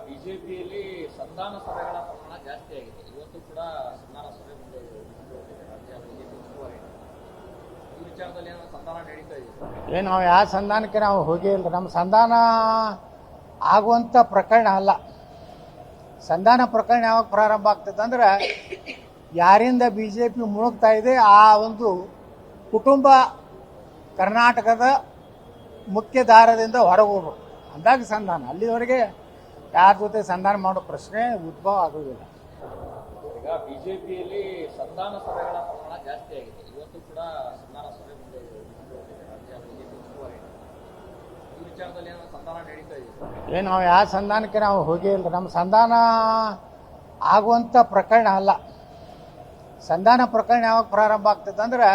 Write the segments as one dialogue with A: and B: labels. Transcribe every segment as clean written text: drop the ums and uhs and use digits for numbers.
A: ಬಿಜೆಪಿಯಲ್ಲಿ ಸಂಧಾನ ಸಭೆಗಳ ಪ್ರಮಾಣ ಜಾಸ್ತಿ ಆಗಿದೆ. ಇವತ್ತು ಕೂಡ ಸಂಧಾನ ಸಭೆ ಮುಂದುವರೆದಿದೆ. ರಾಜ್ಯ ಬಿಜೆಪಿ ಮುಂದುವರೆದಿದೆ. ಈ ವಿಚಾರದಲ್ಲಿ ಏನೋ ಸಂಧಾನ ನಡೀತಾ ಇದೆ.
B: ಏನು ನಾವು ಯಾವ ಸಂಧಾನಕ್ಕೆ ನಾವು ಹೋಗೇ ಇಲ್ಲ. ನಮ್ಮ ಸಂಧಾನ ಆಗುವಂಥ ಪ್ರಕರಣ ಅಲ್ಲ. ಸಂಧಾನ ಪ್ರಕರಣ ಯಾವಾಗ ಪ್ರಾರಂಭ ಆಗ್ತದೆ ಅಂದ್ರೆ ಯಾರಿಂದ ಬಿ ಜೆ ಪಿ ಮುಳುಗ್ತಾ ಇದೆ ಆ ಒಂದು ಕುಟುಂಬ ಕರ್ನಾಟಕದ ಮುಖ್ಯ ದಾರದಿಂದ ಹೊರಗೆ ಹೋಗ್ಬೇಕು ಅಂದಾಗ ಸಂಧಾನ. ಅಲ್ಲಿವರೆಗೆ ಯಾರ ಜೊತೆ ಸಂಧಾನ ಮಾಡೋ ಪ್ರಶ್ನೆ ಉದ್ಭವ ಆಗೋದಿಲ್ಲ.
A: ಈಗ ಬಿಜೆಪಿಯಲ್ಲಿ ಸಂಧಾನ ಸಭೆಗಳ ಪ್ರಮಾಣ ಜಾಸ್ತಿ ಆಗಿದೆ. ಇವತ್ತು ಕೂಡ ಸಂಧಾನ ಸಭೆ ಮುಂದುವರೆದಿದೆ. ರಾಜ್ಯ ಬಿಜೆಪಿ ಮುಂದುವರೆದಿದೆ. ಈ ವಿಚಾರದಲ್ಲಿ ಏನೋ ಸಂಧಾನ ನಡೀತಾ ಇದೆ.
B: ಏನು ನಾವು ಯಾವ ಸಂಧಾನಕ್ಕೆ ನಾವು ಹೋಗೇ ಇಲ್ಲ. ನಮ್ಮ ಸಂಧಾನ ಆಗುವಂಥ ಪ್ರಕರಣ ಅಲ್ಲ. ಸಂಧಾನ ಪ್ರಕರಣ ಯಾವಾಗ ಪ್ರಾರಂಭ ಆಗ್ತದೆ ಅಂದ್ರೆ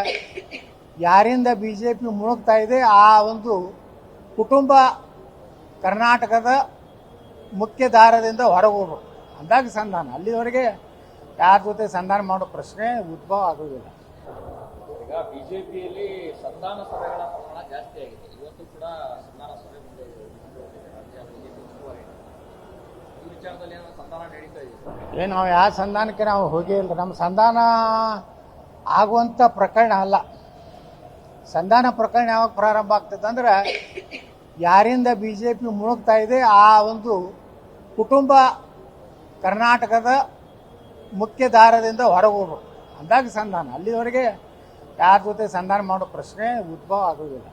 B: ಯಾರಿಂದ ಬಿ ಜೆ ಪಿ ಮುಳುಗ್ತಾ ಇದೆ ಆ ಒಂದು ಕುಟುಂಬ ಕರ್ನಾಟಕದ ಮುಖ್ಯ ದಾರದಿಂದ ಹೊರಗೆ ಹೋಗ್ಬೇಕು ಅಂದಾಗ ಸಂಧಾನ. ಅಲ್ಲಿವರೆಗೆ ಯಾರ ಜೊತೆ ಸಂಧಾನ ಮಾಡೋ ಪ್ರಶ್ನೆ ಉದ್ಭವ ಆಗೋದಿಲ್ಲ.
A: ಈಗ ಬಿಜೆಪಿಯಲ್ಲಿ ಸಂಧಾನ ಸಭೆಗಳ ಪ್ರಮಾಣ ಜಾಸ್ತಿ ಆಗಿದೆ. ಇವತ್ತು ಕೂಡ ಸಂಧಾನ ಸಭೆ ಮುಂದುವರೆದಿದೆ. ರಾಜ್ಯ ಬಿಜೆಪಿ ಮುಂದುವರೆದಿದೆ. ಈ ವಿಚಾರದಲ್ಲಿ ಏನೋ ಸಂಧಾನ ನಡೀತಾ ಇದೆ.
B: ಏನು ನಾವು ಯಾವ ಸಂಧಾನಕ್ಕೆ ನಾವು ಹೋಗೇ ಇಲ್ಲ. ನಮ್ಮ ಸಂಧಾನ ಆಗುವಂಥ ಪ್ರಕರಣ ಅಲ್ಲ. ಸಂಧಾನ ಪ್ರಕರಣ ಯಾವಾಗ ಪ್ರಾರಂಭ ಆಗ್ತದೆ ಅಂದ್ರೆ ಯಾರಿಂದ ಬಿ ಜೆ ಪಿ ಮುಳುಗ್ತಾ ಇದೆ ಆ ಒಂದು ಕುಟುಂಬ ಕರ್ನಾಟಕದ ಮುಖ್ಯ ದಾರದಿಂದ ಹೊರಗೆ ಹೋಗ್ಬೇಕು ಅಂದಾಗ ಸಂಧಾನ. ಅಲ್ಲಿವರೆಗೆ ಯಾರ ಜೊತೆ ಸಂಧಾನ ಮಾಡೋ ಪ್ರಶ್ನೆ ಉದ್ಭವ ಆಗೋದಿಲ್ಲ.